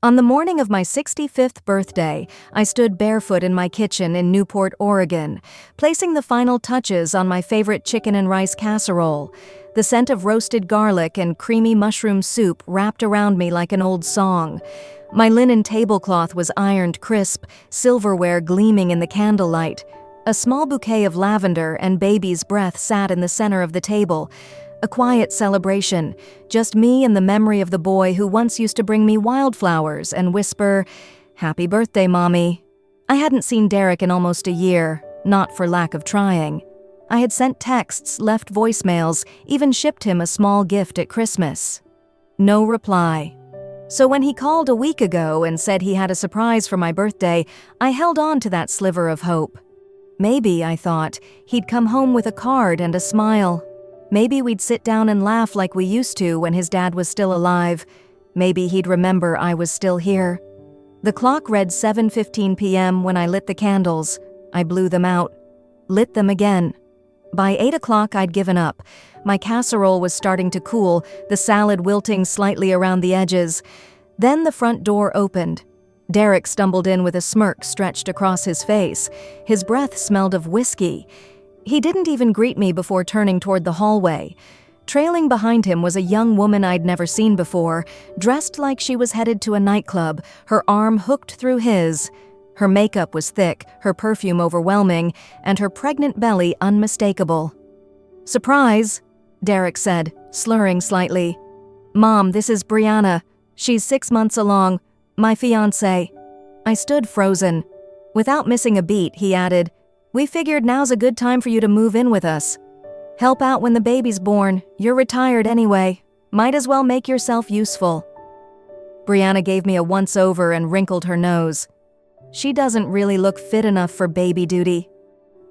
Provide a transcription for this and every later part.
On the morning of my 65th birthday, I stood barefoot in my kitchen in Newport, Oregon, placing the final touches on my favorite chicken and rice casserole. The scent of roasted garlic and creamy mushroom soup wrapped around me like an old song. My linen tablecloth was ironed crisp, silverware gleaming in the candlelight. A small bouquet of lavender and baby's breath sat in the center of the table. A quiet celebration, just me and the memory of the boy who once used to bring me wildflowers and whisper, "Happy birthday, Mommy." I hadn't seen Derek in almost a year, not for lack of trying. I had sent texts, left voicemails, even shipped him a small gift at Christmas. No reply. So when he called a week ago and said he had a surprise for my birthday, I held on to that sliver of hope. Maybe, I thought, he'd come home with a card and a smile. Maybe we'd sit down and laugh like we used to when his dad was still alive. Maybe he'd remember I was still here. The clock read 7:15 p.m. when I lit the candles. I blew them out. Lit them again. By 8 o'clock I'd given up. My casserole was starting to cool, the salad wilting slightly around the edges. Then the front door opened. Derek stumbled in with a smirk stretched across his face. His breath smelled of whiskey. He didn't even greet me before turning toward the hallway. Trailing behind him was a young woman I'd never seen before, dressed like she was headed to a nightclub, her arm hooked through his. Her makeup was thick, her perfume overwhelming, and her pregnant belly unmistakable. "Surprise," Derek said, slurring slightly. "Mom, this is Brianna. She's 6 months along. My fiancé." I stood frozen. Without missing a beat, he added, "We figured now's a good time for you to move in with us. Help out when the baby's born. You're retired anyway. Might as well make yourself useful." Brianna gave me a once-over and wrinkled her nose. "She doesn't really look fit enough for baby duty.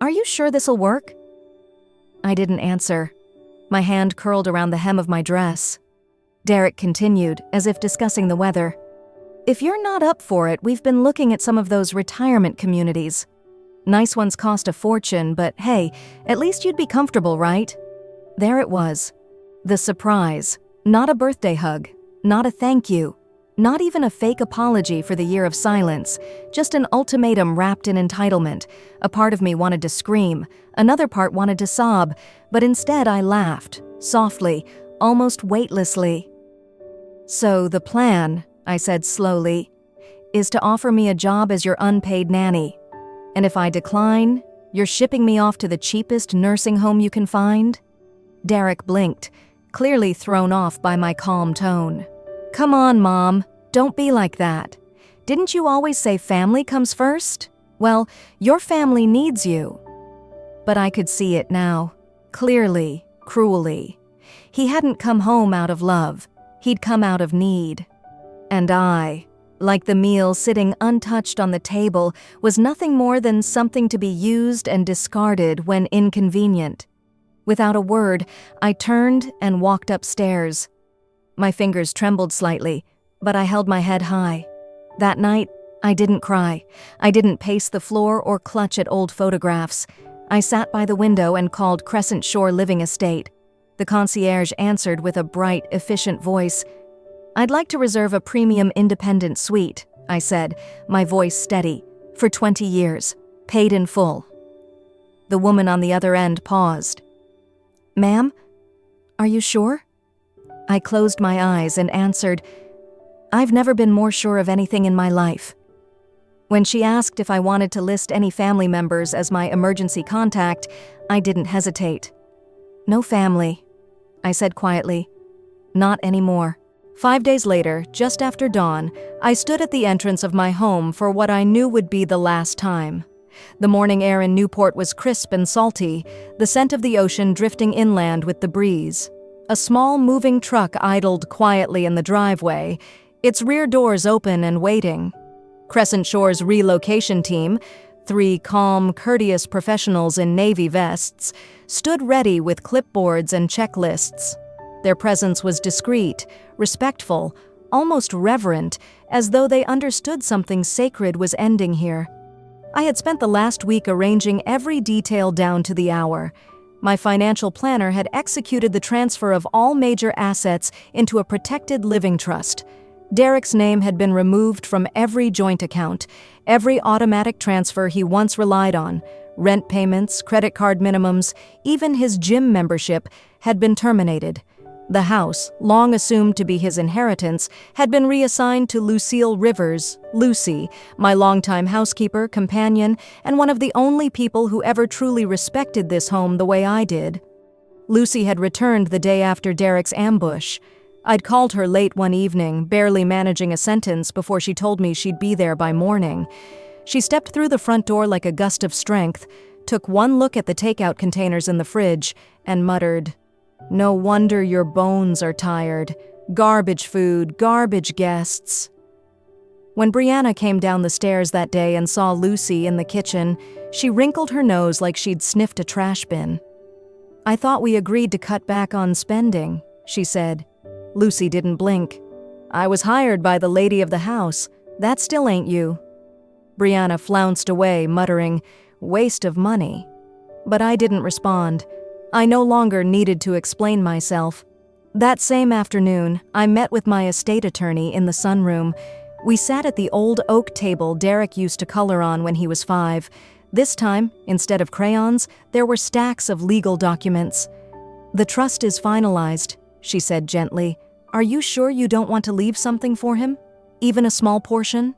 Are you sure this'll work?" I didn't answer. My hand curled around the hem of my dress. Derek continued, as if discussing the weather. "If you're not up for it, we've been looking at some of those retirement communities. Nice ones cost a fortune, but hey, at least you'd be comfortable, right?" There it was. The surprise. Not a birthday hug. Not a thank you. Not even a fake apology for the year of silence. Just an ultimatum wrapped in entitlement. A part of me wanted to scream. Another part wanted to sob. But instead I laughed. Softly. Almost weightlessly. "So the plan," I said slowly, "is to offer me a job as your unpaid nanny. And if I decline, you're shipping me off to the cheapest nursing home you can find?" Derek blinked, clearly thrown off by my calm tone. "Come on, Mom. Don't be like that. Didn't you always say family comes first? Well, your family needs you." But I could see it now. Clearly, cruelly. He hadn't come home out of love. He'd come out of need. And I, like the meal sitting untouched on the table, was nothing more than something to be used and discarded when inconvenient. Without a word, I turned and walked upstairs. My fingers trembled slightly, but I held my head high. That night, I didn't cry. I didn't pace the floor or clutch at old photographs. I sat by the window and called Crescentshore Living Estate. The concierge answered with a bright, efficient voice. "I'd like to reserve a premium independent suite," I said, my voice steady, "for 20 years, paid in full." The woman on the other end paused. "Ma'am, are you sure?" I closed my eyes and answered, "I've never been more sure of anything in my life." When she asked if I wanted to list any family members as my emergency contact, I didn't hesitate. "No family," I said quietly. "Not anymore." 5 days later, just after dawn, I stood at the entrance of my home for what I knew would be the last time. The morning air in Newport was crisp and salty, the scent of the ocean drifting inland with the breeze. A small moving truck idled quietly in the driveway, its rear doors open and waiting. Crescentshore's relocation team, 3 calm, courteous professionals in navy vests, stood ready with clipboards and checklists. Their presence was discreet, respectful, almost reverent, as though they understood something sacred was ending here. I had spent the last week arranging every detail down to the hour. My financial planner had executed the transfer of all major assets into a protected living trust. Derek's name had been removed from every joint account, every automatic transfer he once relied on. Rent payments, credit card minimums, even his gym membership had been terminated. The house, long assumed to be his inheritance, had been reassigned to Lucille Rivers, Lucy, my longtime housekeeper, companion, and one of the only people who ever truly respected this home the way I did. Lucy had returned the day after Derek's ambush. I'd called her late one evening, barely managing a sentence before she told me she'd be there by morning. She stepped through the front door like a gust of strength, took one look at the takeout containers in the fridge, and muttered, "No wonder your bones are tired. Garbage food, garbage guests." When Brianna came down the stairs that day and saw Lucy in the kitchen, she wrinkled her nose like she'd sniffed a trash bin. "I thought we agreed to cut back on spending," she said. Lucy didn't blink. "I was hired by the lady of the house. That still ain't you." Brianna flounced away, muttering, "Waste of money." But I didn't respond. I no longer needed to explain myself. That same afternoon, I met with my estate attorney in the sunroom. We sat at the old oak table Derek used to color on when he was 5. This time, instead of crayons, there were stacks of legal documents. "The trust is finalized," she said gently. "Are you sure you don't want to leave something for him? Even a small portion?"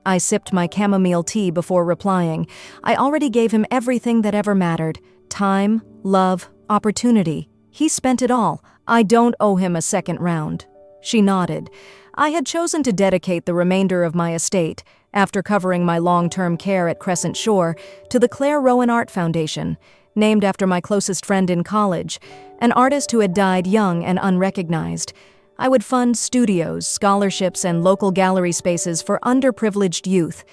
I sipped my chamomile tea before replying. I already gave him everything that ever mattered. Time, love, opportunity. He spent it all. I don't owe him a second round. She nodded. I had chosen to dedicate the remainder of my estate, after covering my long-term care at Crescentshore, to the Claire Rowan Art Foundation, named after my closest friend in college, an artist who had died young and unrecognized. I would fund studios, scholarships, and local gallery spaces for underprivileged youth.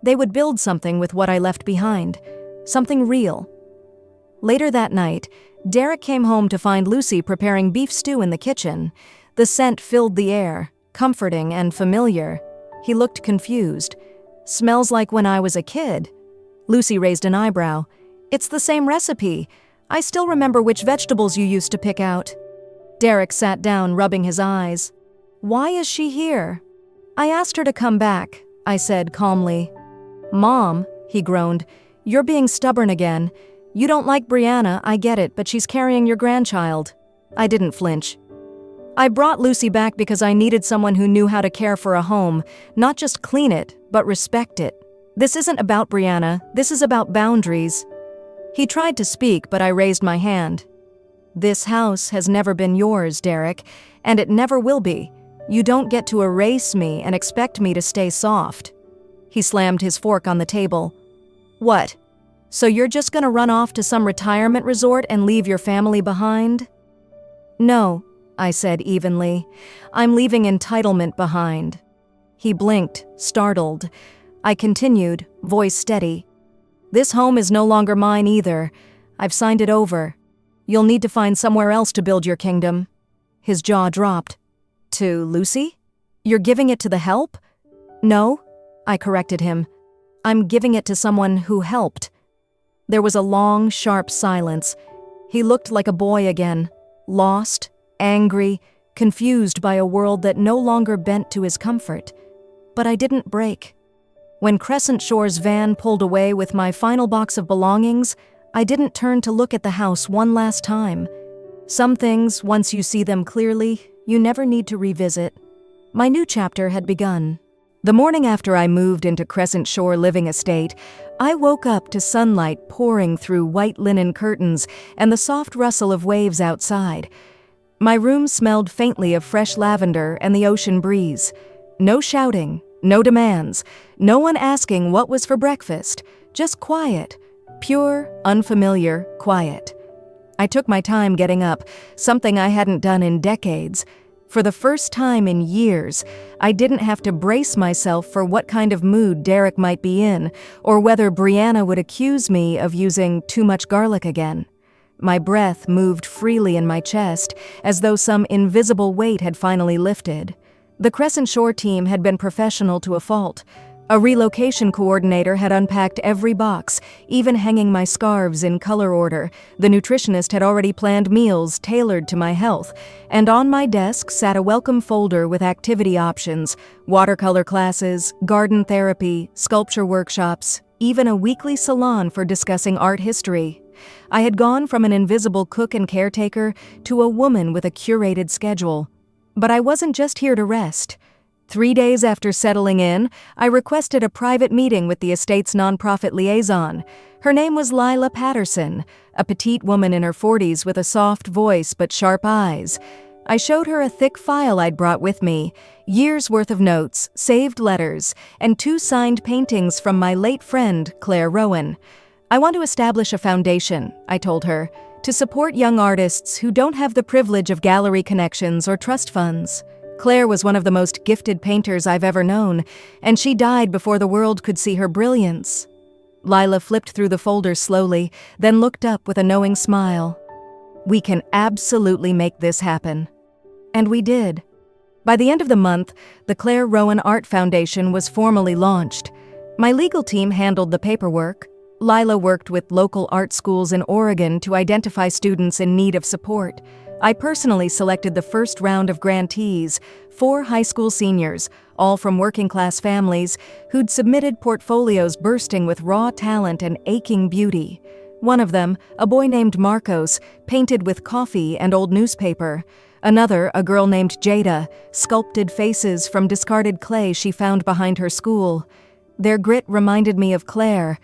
They would build something with what I left behind, something real. Later that night, Derek came home to find Lucy preparing beef stew in the kitchen. The scent filled the air, comforting and familiar. He looked confused. "Smells like when I was a kid." Lucy raised an eyebrow. "It's the same recipe. I still remember which vegetables you used to pick out." Derek sat down, rubbing his eyes. "Why is she here?" "I asked her to come back," I said calmly. "Mom," he groaned, "you're being stubborn again. You don't like Brianna, I get it, but she's carrying your grandchild." I didn't flinch. "I brought Lucy back because I needed someone who knew how to care for a home, not just clean it, but respect it. This isn't about Brianna, this is about boundaries." He tried to speak, but I raised my hand. "This house has never been yours, Derek, and it never will be. You don't get to erase me and expect me to stay soft." He slammed his fork on the table. "What? So you're just gonna run off to some retirement resort and leave your family behind?" "No," I said evenly. "I'm leaving entitlement behind." He blinked, startled. I continued, voice steady. "This home is no longer mine either. I've signed it over. You'll need to find somewhere else to build your kingdom." His jaw dropped. "To Lucy? You're giving it to the help?" "No," I corrected him. "I'm giving it to someone who helped." There was a long, sharp silence. He looked like a boy again, lost, angry, confused by a world that no longer bent to his comfort. But I didn't break. When Crescentshore's van pulled away with my final box of belongings, I didn't turn to look at the house one last time. Some things, once you see them clearly, you never need to revisit. My new chapter had begun. The morning after I moved into Crescentshore Living Estate, I woke up to sunlight pouring through white linen curtains and the soft rustle of waves outside. My room smelled faintly of fresh lavender and the ocean breeze. No shouting, no demands, no one asking what was for breakfast, just quiet. Pure, unfamiliar quiet. I took my time getting up, something I hadn't done in decades. For the first time in years, I didn't have to brace myself for what kind of mood Derek might be in, or whether Brianna would accuse me of using too much garlic again. My breath moved freely in my chest, as though some invisible weight had finally lifted. The Crescentshore team had been professional to a fault. A relocation coordinator had unpacked every box, even hanging my scarves in color order. The nutritionist had already planned meals tailored to my health, and on my desk sat a welcome folder with activity options, watercolor classes, garden therapy, sculpture workshops, even a weekly salon for discussing art history. I had gone from an invisible cook and caretaker to a woman with a curated schedule. But I wasn't just here to rest. 3 days after settling in, I requested a private meeting with the estate's nonprofit liaison. Her name was Lila Patterson, a petite woman in her 40s with a soft voice but sharp eyes. I showed her a thick file I'd brought with me, years' worth of notes, saved letters, and 2 signed paintings from my late friend, Claire Rowan. I want to establish a foundation, I told her, to support young artists who don't have the privilege of gallery connections or trust funds. Claire was one of the most gifted painters I've ever known, and she died before the world could see her brilliance. Lila flipped through the folder slowly, then looked up with a knowing smile. We can absolutely make this happen. And we did. By the end of the month, the Claire Rowan Art Foundation was formally launched. My legal team handled the paperwork. Lila worked with local art schools in Oregon to identify students in need of support. I personally selected the first round of grantees, 4 high school seniors, all from working-class families, who'd submitted portfolios bursting with raw talent and aching beauty. One of them, a boy named Marcos, painted with coffee and old newspaper. Another, a girl named Jada, sculpted faces from discarded clay she found behind her school. Their grit reminded me of Claire,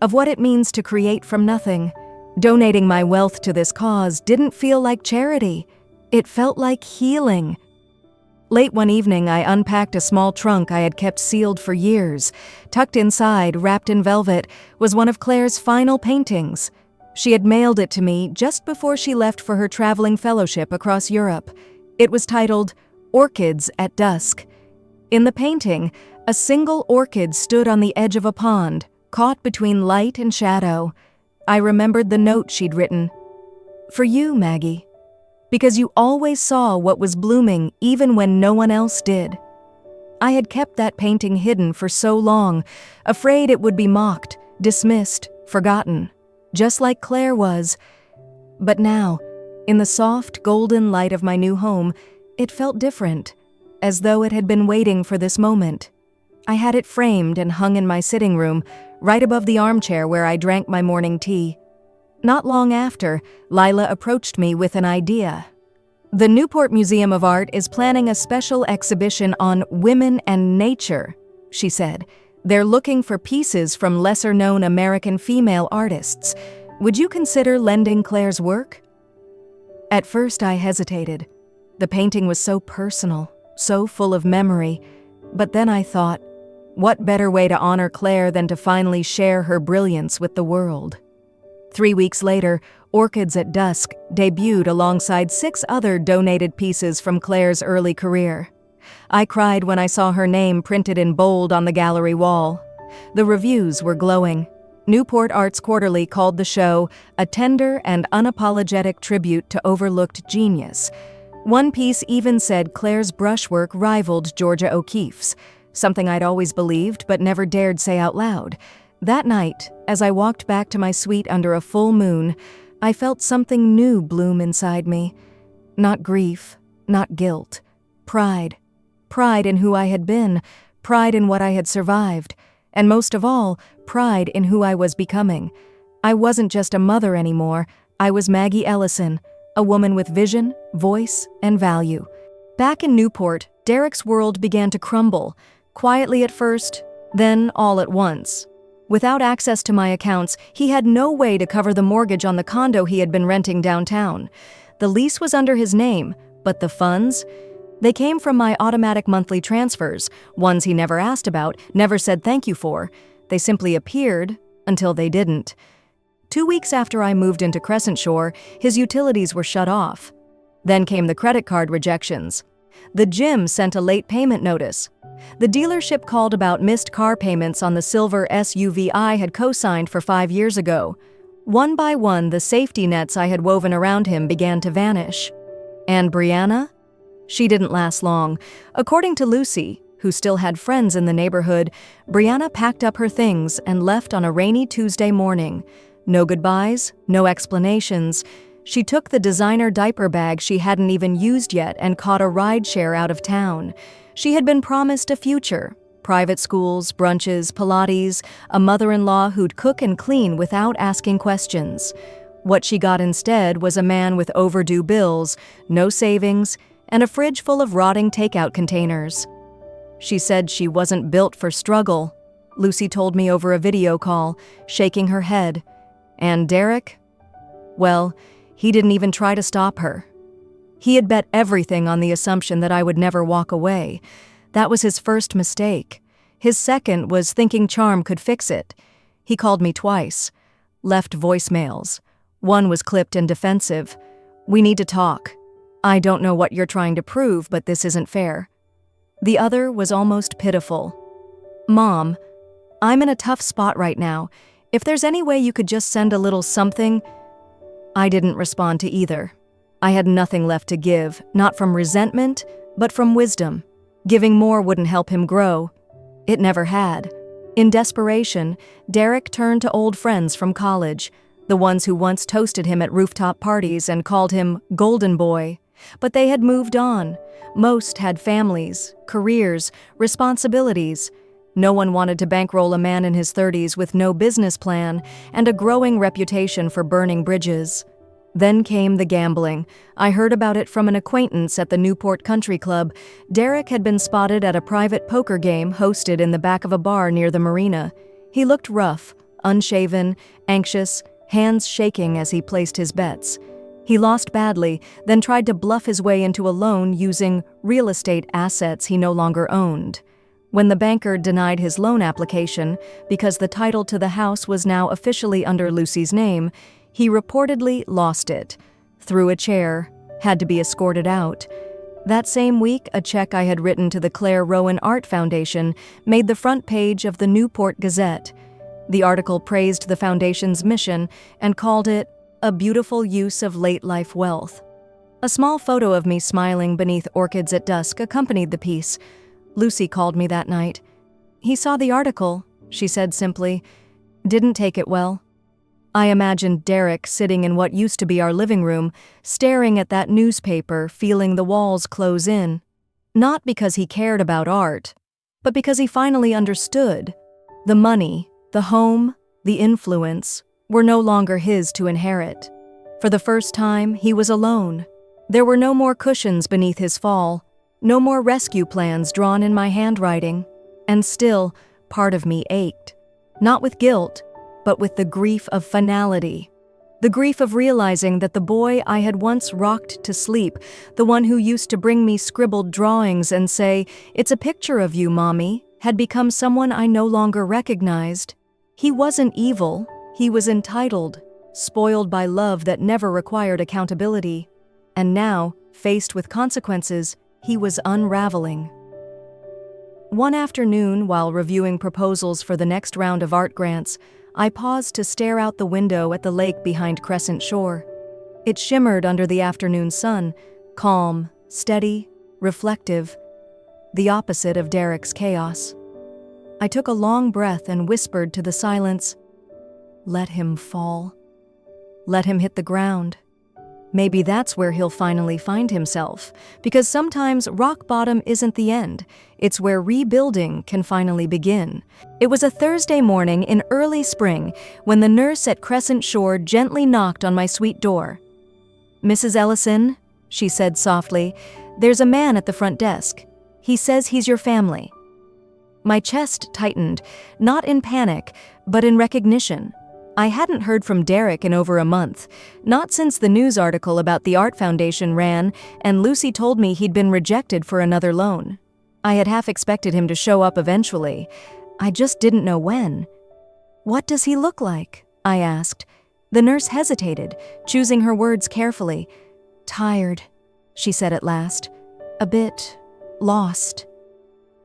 of what it means to create from nothing. Donating my wealth to this cause didn't feel like charity. It felt like healing. Late one evening, I unpacked a small trunk I had kept sealed for years. Tucked inside, wrapped in velvet, was one of Claire's final paintings. She had mailed it to me just before she left for her traveling fellowship across Europe. It was titled, "Orchids at Dusk." In the painting, a single orchid stood on the edge of a pond, caught between light and shadow. I remembered the note she'd written. "For you, Maggie. Because you always saw what was blooming even when no one else did." I had kept that painting hidden for so long, afraid it would be mocked, dismissed, forgotten, just like Claire was. But now, in the soft, golden light of my new home, it felt different, as though it had been waiting for this moment. I had it framed and hung in my sitting room, right above the armchair where I drank my morning tea. Not long after, Lila approached me with an idea. The Newport Museum of Art is planning a special exhibition on women and nature, she said. They're looking for pieces from lesser-known American female artists. Would you consider lending Claire's work? At first, I hesitated. The painting was so personal, so full of memory. But then I thought, what better way to honor Claire than to finally share her brilliance with the world? 3 weeks later, Orchids at Dusk debuted alongside 6 other donated pieces from Claire's early career. I cried when I saw her name printed in bold on the gallery wall. The reviews were glowing. Newport Arts Quarterly called the show a tender and unapologetic tribute to overlooked genius. One piece even said Claire's brushwork rivaled Georgia O'Keeffe's, something I'd always believed but never dared say out loud. That night, as I walked back to my suite under a full moon, I felt something new bloom inside me. Not grief, not guilt. Pride. Pride in who I had been, pride in what I had survived, and most of all, pride in who I was becoming. I wasn't just a mother anymore, I was Maggie Ellison, a woman with vision, voice, and value. Back in Newport, Derek's world began to crumble, quietly at first, then all at once. Without access to my accounts, he had no way to cover the mortgage on the condo he had been renting downtown. The lease was under his name, but the funds? They came from my automatic monthly transfers, ones he never asked about, never said thank you for. They simply appeared until they didn't. 2 weeks after I moved into Crescentshore, his utilities were shut off. Then came the credit card rejections. The gym sent a late payment notice. The dealership called about missed car payments on the silver SUV I had co-signed for 5 years ago. One by one, the safety nets I had woven around him began to vanish. And Brianna? She didn't last long. According to Lucy, who still had friends in the neighborhood, Brianna packed up her things and left on a rainy Tuesday morning. No goodbyes, no explanations. She took the designer diaper bag she hadn't even used yet and caught a rideshare out of town. She had been promised a future. Private schools, brunches, Pilates, a mother-in-law who'd cook and clean without asking questions. What she got instead was a man with overdue bills, no savings, and a fridge full of rotting takeout containers. She said she wasn't built for struggle, Lucy told me over a video call, shaking her head. And Derek? Well, he didn't even try to stop her. He had bet everything on the assumption that I would never walk away. That was his first mistake. His second was thinking charm could fix it. He called me twice, left voicemails. One was clipped and defensive. "We need to talk. I don't know what you're trying to prove, but this isn't fair." The other was almost pitiful. "Mom, I'm in a tough spot right now. If there's any way you could just send a little something..." I didn't respond to either. I had nothing left to give, not from resentment, but from wisdom. Giving more wouldn't help him grow. It never had. In desperation, Derek turned to old friends from college, the ones who once toasted him at rooftop parties and called him Golden Boy. But they had moved on. Most had families, careers, responsibilities. No one wanted to bankroll a man in his 30s with no business plan and a growing reputation for burning bridges. Then came the gambling. I heard about it from an acquaintance at the Newport Country Club. Derek had been spotted at a private poker game hosted in the back of a bar near the marina. He looked rough, unshaven, anxious, hands shaking as he placed his bets. He lost badly, then tried to bluff his way into a loan using real estate assets he no longer owned. When the banker denied his loan application, because the title to the house was now officially under Lucy's name, he reportedly lost it, threw a chair, had to be escorted out. That same week, a check I had written to the Claire Rowan Art Foundation made the front page of the Newport Gazette. The article praised the foundation's mission and called it a beautiful use of late-life wealth. A small photo of me smiling beneath orchids at dusk accompanied the piece. Lucy called me that night. "He saw the article," she said simply. "Didn't take it well." I imagined Derek sitting in what used to be our living room, staring at that newspaper, feeling the walls close in. Not because he cared about art, but because he finally understood. The money, the home, the influence were no longer his to inherit. For the first time, he was alone. There were no more cushions beneath his fall, no more rescue plans drawn in my handwriting. And still, part of me ached. Not with guilt, but with the grief of finality. The grief of realizing that the boy I had once rocked to sleep, the one who used to bring me scribbled drawings and say, "It's a picture of you, Mommy," had become someone I no longer recognized. He wasn't evil, he was entitled, spoiled by love that never required accountability. And now, faced with consequences, he was unraveling. One afternoon, while reviewing proposals for the next round of art grants, I paused to stare out the window at the lake behind Crescentshore. It shimmered under the afternoon sun, calm, steady, reflective, the opposite of Derek's chaos. I took a long breath and whispered to the silence, "Let him fall. Let him hit the ground. Maybe that's where he'll finally find himself, because sometimes rock bottom isn't the end. It's where rebuilding can finally begin." It was a Thursday morning in early spring when the nurse at Crescentshore gently knocked on my suite door. "Mrs. Ellison," she said softly, "there's a man at the front desk. He says he's your family." My chest tightened, not in panic, but in recognition. I hadn't heard from Derek in over a month, not since the news article about the Art Foundation ran and Lucy told me he'd been rejected for another loan. I had half expected him to show up eventually. I just didn't know when. "What does he look like?" I asked. The nurse hesitated, choosing her words carefully. "Tired," she said at last. "A bit lost."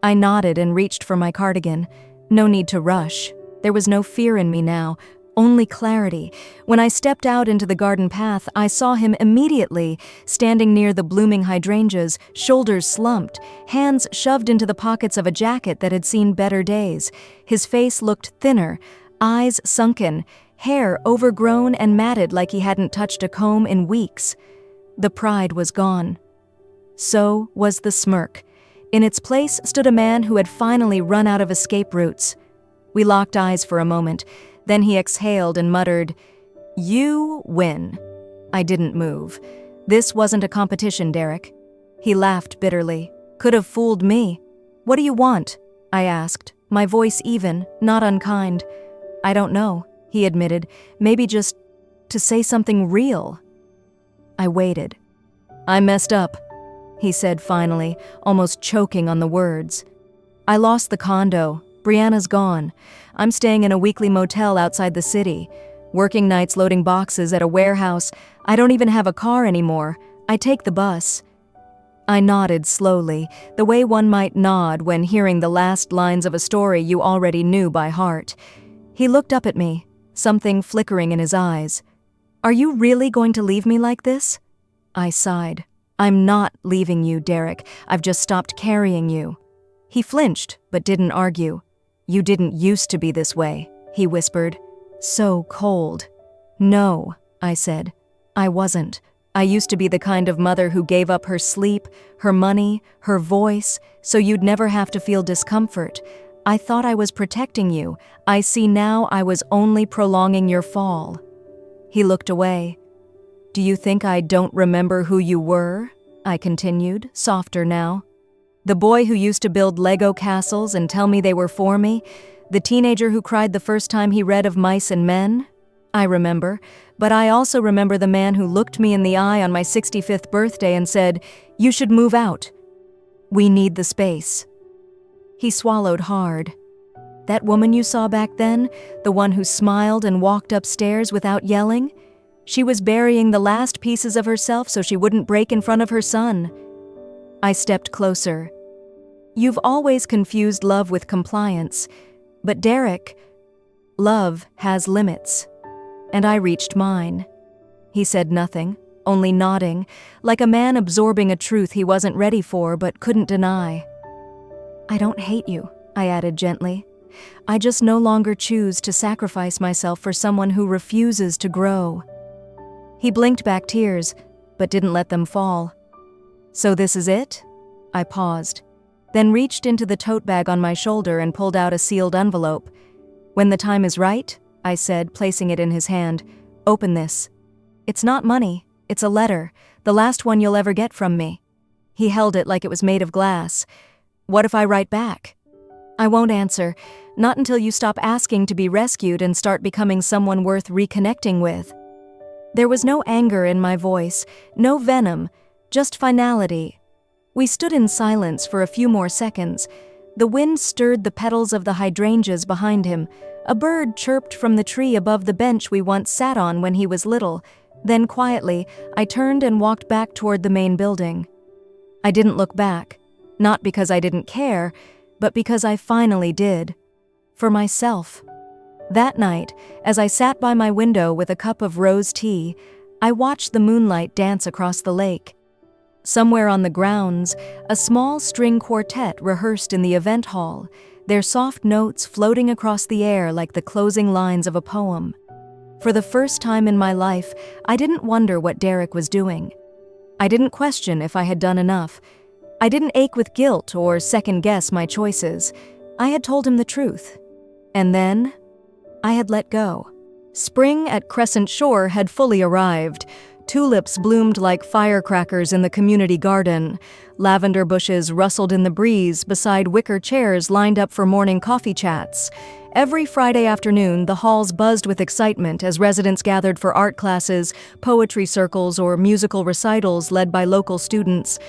I nodded and reached for my cardigan. No need to rush. There was no fear in me now, only clarity. When I stepped out into the garden path, I saw him immediately, standing near the blooming hydrangeas, shoulders slumped, hands shoved into the pockets of a jacket that had seen better days. His face looked thinner, eyes sunken, hair overgrown and matted like he hadn't touched a comb in weeks. The pride was gone. So was the smirk. In its place stood a man who had finally run out of escape routes. We locked eyes for a moment. Then he exhaled and muttered, "You win." I didn't move. This wasn't a competition, Derek. He laughed bitterly. Could have fooled me. "What do you want?" I asked, my voice even, not unkind. "I don't know," he admitted. "Maybe just to say something real." I waited. "I messed up," he said finally, almost choking on the words. "I lost the condo. Brianna's gone. I'm staying in a weekly motel outside the city. Working nights loading boxes at a warehouse. I don't even have a car anymore. I take the bus." I nodded slowly, the way one might nod when hearing the last lines of a story you already knew by heart. He looked up at me, something flickering in his eyes. "Are you really going to leave me like this?" I sighed. "I'm not leaving you, Derek. I've just stopped carrying you." He flinched, but didn't argue. "You didn't used to be this way," he whispered. So cold. "No," I said. "I wasn't. I used to be the kind of mother who gave up her sleep, her money, her voice, so you'd never have to feel discomfort. I thought I was protecting you. I see now I was only prolonging your fall." He looked away. "Do you think I don't remember who you were?" I continued, softer now. "The boy who used to build Lego castles and tell me they were for me? The teenager who cried the first time he read of Mice and Men? I remember, but I also remember the man who looked me in the eye on my 65th birthday and said, 'You should move out. We need the space.'" He swallowed hard. "That woman you saw back then, the one who smiled and walked upstairs without yelling? She was burying the last pieces of herself so she wouldn't break in front of her son." I stepped closer. "You've always confused love with compliance. But Derek, love has limits." And I reached mine. He said nothing, only nodding, like a man absorbing a truth he wasn't ready for but couldn't deny. "I don't hate you," I added gently. "I just no longer choose to sacrifice myself for someone who refuses to grow." He blinked back tears, but didn't let them fall. "So this is it?" I paused, then reached into the tote bag on my shoulder and pulled out a sealed envelope. "When the time is right," I said, placing it in his hand, "open this. It's not money, it's a letter, the last one you'll ever get from me." He held it like it was made of glass. "What if I write back?" "I won't answer, not until you stop asking to be rescued and start becoming someone worth reconnecting with." There was no anger in my voice, no venom, just finality. We stood in silence for a few more seconds. The wind stirred the petals of the hydrangeas behind him. A bird chirped from the tree above the bench we once sat on when he was little. Then quietly, I turned and walked back toward the main building. I didn't look back, not because I didn't care, but because I finally did. For myself. That night, as I sat by my window with a cup of rose tea, I watched the moonlight dance across the lake. Somewhere on the grounds, a small string quartet rehearsed in the event hall, their soft notes floating across the air like the closing lines of a poem. For the first time in my life, I didn't wonder what Derek was doing. I didn't question if I had done enough. I didn't ache with guilt or second-guess my choices. I had told him the truth. And then, I had let go. Spring at Crescentshore had fully arrived. Tulips bloomed like firecrackers in the community garden. Lavender bushes rustled in the breeze beside wicker chairs lined up for morning coffee chats. Every Friday afternoon, the halls buzzed with excitement as residents gathered for art classes, poetry circles, or musical recitals led by local students.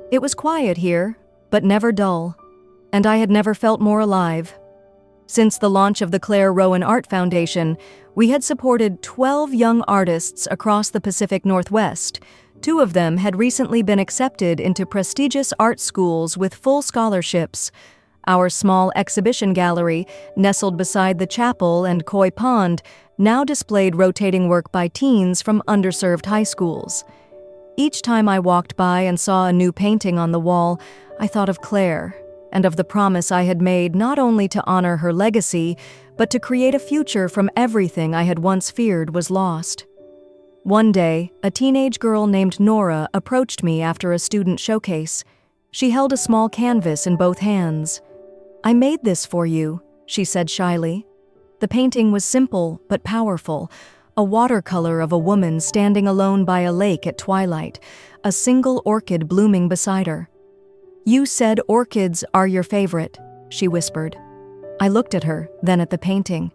It was quiet here, but never dull. And I had never felt more alive. Since the launch of the Claire Rowan Art Foundation, we had supported 12 young artists across the Pacific Northwest. 2 of them had recently been accepted into prestigious art schools with full scholarships. Our small exhibition gallery, nestled beside the chapel and koi pond, now displayed rotating work by teens from underserved high schools. Each time I walked by and saw a new painting on the wall, I thought of Claire and of the promise I had made not only to honor her legacy, but to create a future from everything I had once feared was lost. One day, a teenage girl named Nora approached me after a student showcase. She held a small canvas in both hands. "I made this for you," she said shyly. The painting was simple but powerful, a watercolor of a woman standing alone by a lake at twilight, a single orchid blooming beside her. "You said orchids are your favorite," she whispered. I looked at her, then at the painting.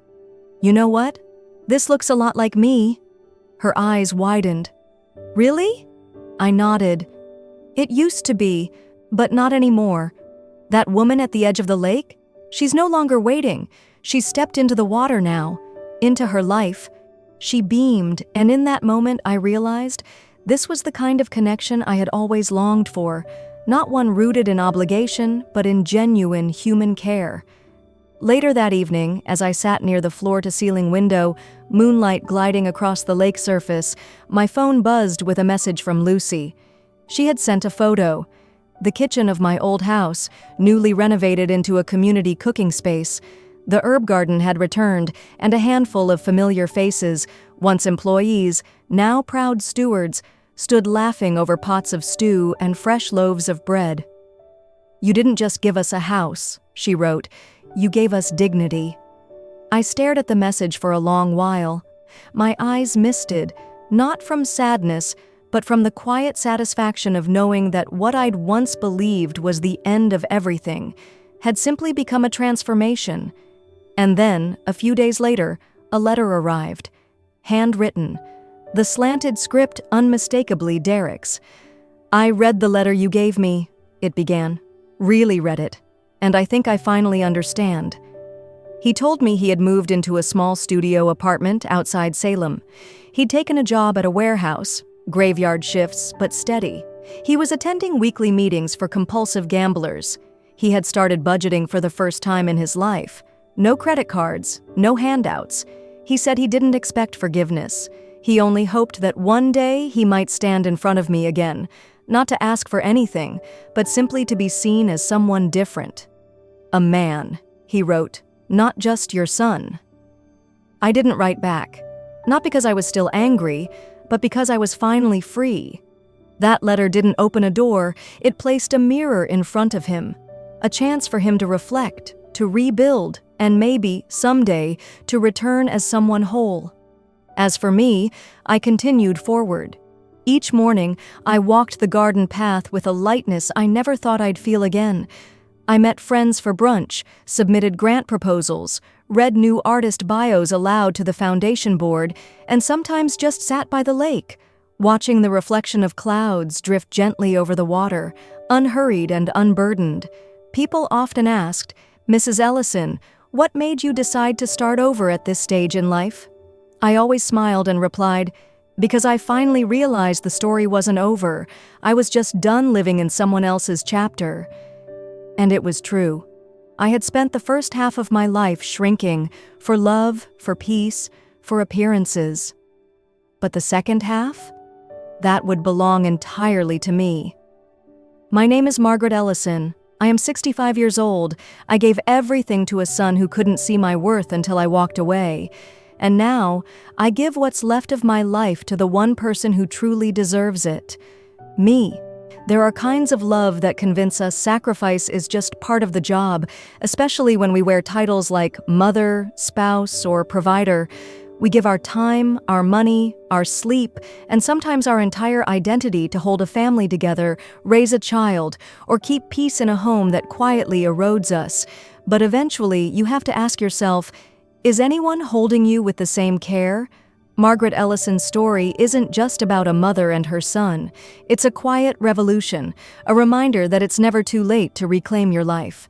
"You know what? This looks a lot like me." Her eyes widened. "Really?" I nodded. "It used to be, but not anymore. That woman at the edge of the lake? She's no longer waiting. She's stepped into the water now, into her life." She beamed, and in that moment I realized this was the kind of connection I had always longed for, not one rooted in obligation, but in genuine human care. Later that evening, as I sat near the floor-to-ceiling window, moonlight gliding across the lake surface, my phone buzzed with a message from Lucy. She had sent a photo. The kitchen of my old house, newly renovated into a community cooking space. The herb garden had returned, and a handful of familiar faces, once employees, now proud stewards, stood laughing over pots of stew and fresh loaves of bread. "You didn't just give us a house," she wrote. "You gave us dignity." I stared at the message for a long while. My eyes misted, not from sadness, but from the quiet satisfaction of knowing that what I'd once believed was the end of everything had simply become a transformation. And then, a few days later, a letter arrived. Handwritten. The slanted script unmistakably Derek's. "I read the letter you gave me," it began. "Really read it. And I think I finally understand." He told me he had moved into a small studio apartment outside Salem. He'd taken a job at a warehouse, graveyard shifts, but steady. He was attending weekly meetings for compulsive gamblers. He had started budgeting for the first time in his life. No credit cards, no handouts. He said he didn't expect forgiveness. He only hoped that one day he might stand in front of me again, not to ask for anything, but simply to be seen as someone different. "A man," he wrote, "not just your son." I didn't write back, not because I was still angry, but because I was finally free. That letter didn't open a door, it placed a mirror in front of him, a chance for him to reflect, to rebuild, and maybe, someday, to return as someone whole. As for me, I continued forward. Each morning, I walked the garden path with a lightness I never thought I'd feel again. I met friends for brunch, submitted grant proposals, read new artist bios aloud to the foundation board, and sometimes just sat by the lake, watching the reflection of clouds drift gently over the water, unhurried and unburdened. People often asked, "Mrs. Ellison, what made you decide to start over at this stage in life?" I always smiled and replied, "Because I finally realized the story wasn't over. I was just done living in someone else's chapter." And it was true. I had spent the first half of my life shrinking, for love, for peace, for appearances. But the second half? That would belong entirely to me. My name is Margaret Ellison. I am 65 years old. I gave everything to a son who couldn't see my worth until I walked away. And now, I give what's left of my life to the one person who truly deserves it. Me. There are kinds of love that convince us sacrifice is just part of the job, especially when we wear titles like mother, spouse, or provider. We give our time, our money, our sleep, and sometimes our entire identity to hold a family together, raise a child, or keep peace in a home that quietly erodes us. But eventually, you have to ask yourself, is anyone holding you with the same care? Margaret Ellison's story isn't just about a mother and her son. It's a quiet revolution, a reminder that it's never too late to reclaim your life.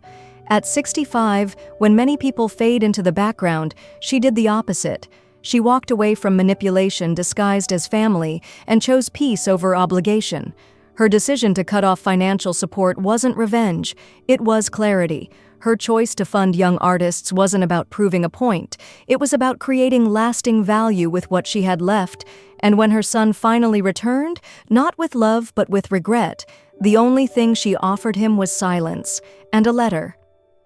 At 65, when many people fade into the background, she did the opposite. She walked away from manipulation disguised as family and chose peace over obligation. Her decision to cut off financial support wasn't revenge, it was clarity. Her choice to fund young artists wasn't about proving a point. It was about creating lasting value with what she had left. And when her son finally returned, not with love but with regret, the only thing she offered him was silence and a letter.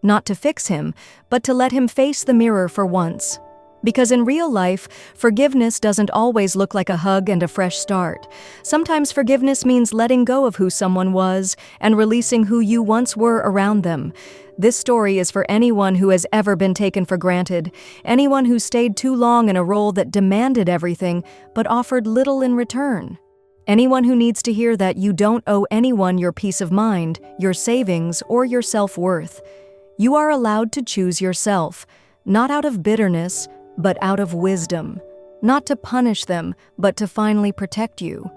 Not to fix him, but to let him face the mirror for once. Because in real life, forgiveness doesn't always look like a hug and a fresh start. Sometimes forgiveness means letting go of who someone was and releasing who you once were around them. This story is for anyone who has ever been taken for granted, anyone who stayed too long in a role that demanded everything but offered little in return. Anyone who needs to hear that you don't owe anyone your peace of mind, your savings, or your self-worth. You are allowed to choose yourself, not out of bitterness, but out of wisdom. Not to punish them, but to finally protect you.